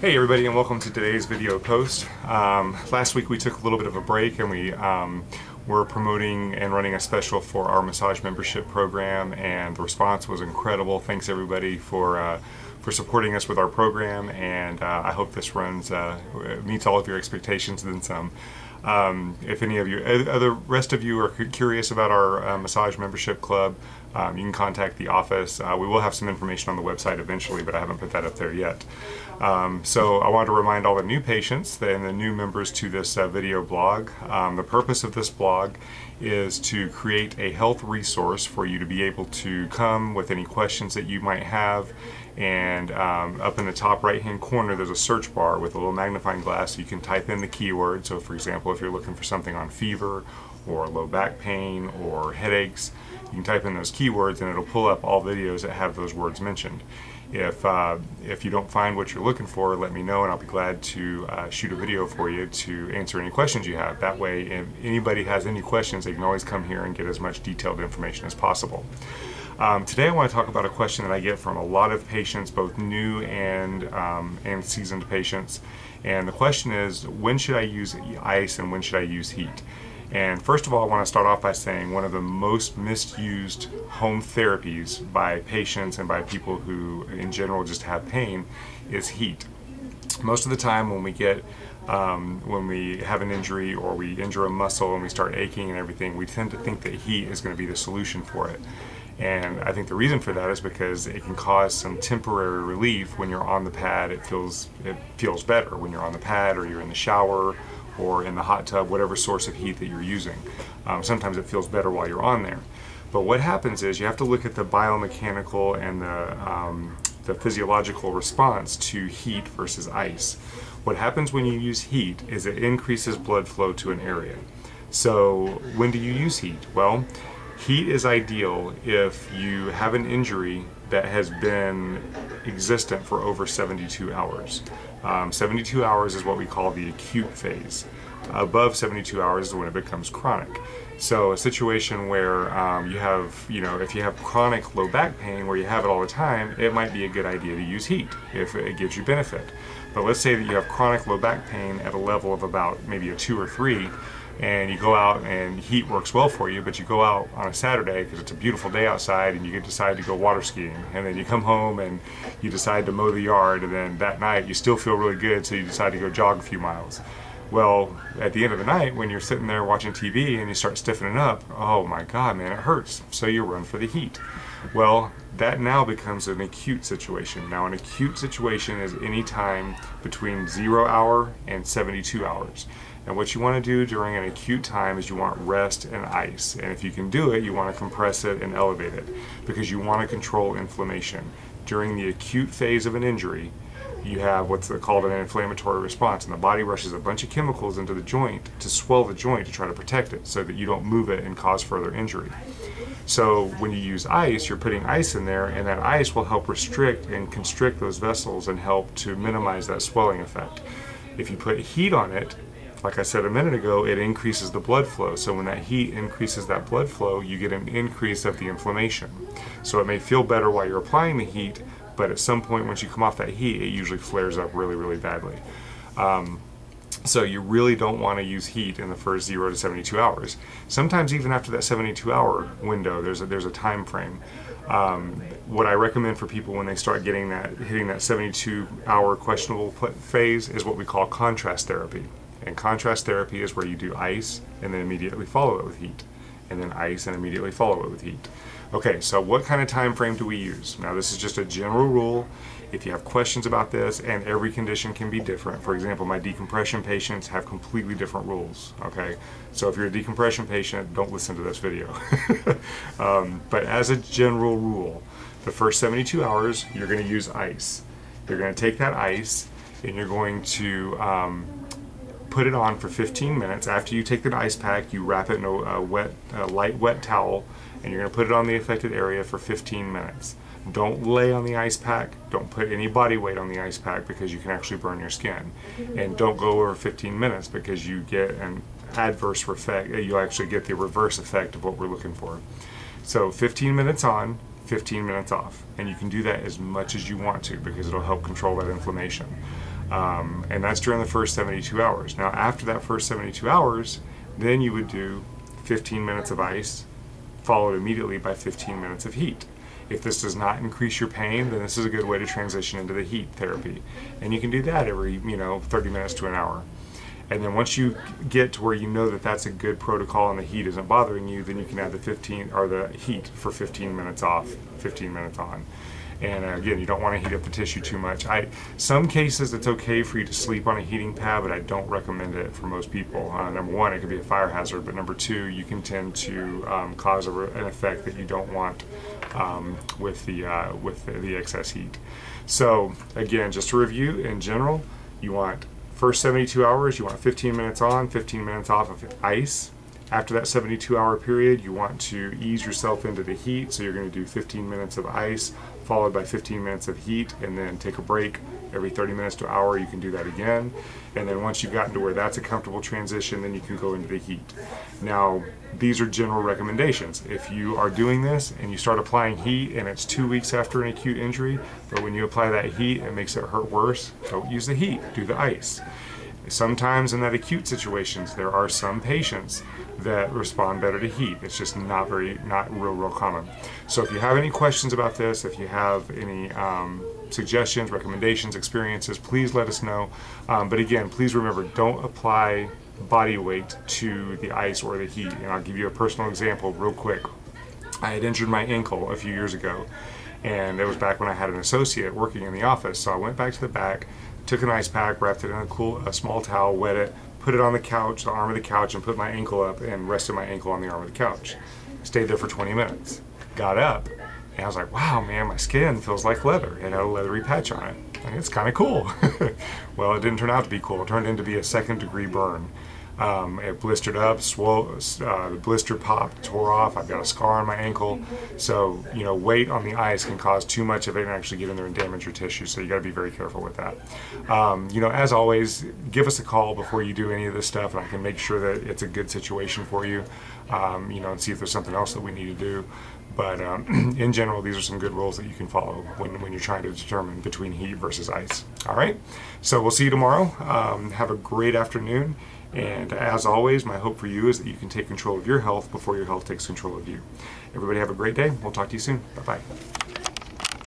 Hey everybody, and welcome to today's video post. Last week we took a little bit of a break and we were promoting and running a special for our massage membership program, and the response was incredible. Thanks everybody for supporting us with our program, and I hope this meets all of your expectations and then some. If any of you, the rest of you are curious about our massage membership club, you can contact the office. We will have some information on the website eventually, but I haven't put that up there yet. So I wanted to remind all the new patients and the new members to this video blog. The purpose of this blog is to create a health resource for you to be able to come with any questions that you might have. And up in the top right hand corner there's a search bar with a little magnifying glass, so you can type in the keyword. So for example, if you're looking for something on fever or low back pain or headaches, you can type in those keywords and it'll pull up all videos that have those words mentioned. If you don't find what you're looking for, let me know and I'll be glad to shoot a video for you to answer any questions you have. That way, if anybody has any questions, they can always come here and get as much detailed information as possible. Today I want to talk about a question that I get from a lot of patients, both new and seasoned patients. And the question is, when should I use ice and when should I use heat? And first of all, I want to start off by saying one of the most misused home therapies by patients and by people who in general just have pain is heat. Most of the time when we have an injury or we injure a muscle and we start aching and everything, we tend to think that heat is going to be the solution for it. And I think the reason for that is because it can cause some temporary relief. When you're on the pad, it feels better when you're on the pad, or you're in the shower or in the hot tub, whatever source of heat that you're using. Sometimes it feels better while you're on there. But what happens is you have to look at the biomechanical and the physiological response to heat versus ice. What happens when you use heat is it increases blood flow to an area. So when do you use heat? Well, heat is ideal if you have an injury that has been existent for over 72 hours. 72 hours is what we call the acute phase. Above 72 hours is when it becomes chronic. So a situation where if you have chronic low back pain where you have it all the time, it might be a good idea to use heat if it gives you benefit. But let's say that you have chronic low back pain at a level of about maybe a 2 or 3, and you go out and heat works well for you, but you go out on a Saturday because it's a beautiful day outside and you decide to go water skiing, and then you come home and you decide to mow the yard, and then that night you still feel really good, so you decide to go jog a few miles. Well, at the end of the night when you're sitting there watching TV and you start stiffening up, oh my god man, it hurts, so you run for the heat. Well, that now becomes an acute situation. Now an acute situation is any time between 0 hour and 72 hours. And what you want to do during an acute time is you want rest and ice. And if you can do it, you want to compress it and elevate it, because you want to control inflammation. During the acute phase of an injury, you have what's called an inflammatory response, and the body rushes a bunch of chemicals into the joint to swell the joint to try to protect it so that you don't move it and cause further injury. So when you use ice, you're putting ice in there, and that ice will help restrict and constrict those vessels and help to minimize that swelling effect. If you put heat on it, like I said a minute ago, it increases the blood flow. So when that heat increases that blood flow, you get an increase of the inflammation. So it may feel better while you're applying the heat, but at some point once you come off that heat, it usually flares up really, really badly. So you really don't want to use heat in the first 0 to 72 hours. Sometimes even after that 72-hour window, there's a time frame. What I recommend for people when they start hitting that 72-hour questionable phase is what we call contrast therapy. And contrast therapy is where you do ice and then immediately follow it with heat, and then ice and immediately follow it with heat. Okay, so what kind of time frame do we use? Now this is just a general rule. If you have questions about this, and every condition can be different. For example, my decompression patients have completely different rules, okay? So if you're a decompression patient, don't listen to this video. But as a general rule, the first 72 hours, you're gonna use ice. You're gonna take that ice and you're going to put it on for 15 minutes. After you take the ice pack, you wrap it in a light wet towel, and you're going to put it on the affected area for 15 minutes. Don't lay on the ice pack. Don't put any body weight on the ice pack, because you can actually burn your skin. And don't go over 15 minutes because you get an adverse effect. You actually get the reverse effect of what we're looking for. So 15 minutes on, 15 minutes off. And you can do that as much as you want to because it'll help control that inflammation. And that's during the first 72 hours. Now, after that first 72 hours, then you would do 15 minutes of ice, followed immediately by 15 minutes of heat. If this does not increase your pain, then this is a good way to transition into the heat therapy. And you can do that every, 30 minutes to an hour. And then once you get to where you know that that's a good protocol and the heat isn't bothering you, then you can add the heat for 15 minutes off, 15 minutes on. And again, you don't want to heat up the tissue too much. Some cases it's okay for you to sleep on a heating pad, but I don't recommend it for most people. Number one, it could be a fire hazard, but number two, you can tend to cause an effect that you don't want with the excess heat. So again, just to review, in general, you want first 72 hours, you want 15 minutes on, 15 minutes off of ice. After that 72-hour period, you want to ease yourself into the heat, so you're going to do 15 minutes of ice, followed by 15 minutes of heat, and then take a break every 30 minutes to an hour. You can do that again. And then once you've gotten to where that's a comfortable transition, then you can go into the heat. Now, these are general recommendations. If you are doing this and you start applying heat and it's 2 weeks after an acute injury, but when you apply that heat, it makes it hurt worse, don't use the heat, do the ice. Sometimes in that acute situations, there are some patients that respond better to heat. It's just not real common. So if you have any questions about this, if you have any suggestions, recommendations, experiences, please let us know. But again, please remember, don't apply body weight to the ice or the heat. And I'll give you a personal example real quick. I had injured my ankle a few years ago, and it was back when I had an associate working in the office. So I went back to the back, took an ice pack, wrapped it in a small towel, wet it, put it on the couch, the arm of the couch, and put my ankle up and rested my ankle on the arm of the couch. Stayed there for 20 minutes. Got up, and I was like, wow, man, my skin feels like leather. It had a leathery patch on it. And it's kind of cool. Well, it didn't turn out to be cool. It turned into be a second-degree burn. It blistered up, the blister popped, tore off. I've got a scar on my ankle. So, weight on the ice can cause too much of it and actually get in there and damage your tissue. So you got to be very careful with that. As always, give us a call before you do any of this stuff, and I can make sure that it's a good situation for you, and see if there's something else that we need to do. But in general, these are some good rules that you can follow when you're trying to determine between heat versus ice. All right, so we'll see you tomorrow. Have a great afternoon. And as always, my hope for you is that you can take control of your health before your health takes control of you. Everybody have a great day. We'll talk to you soon. Bye-bye.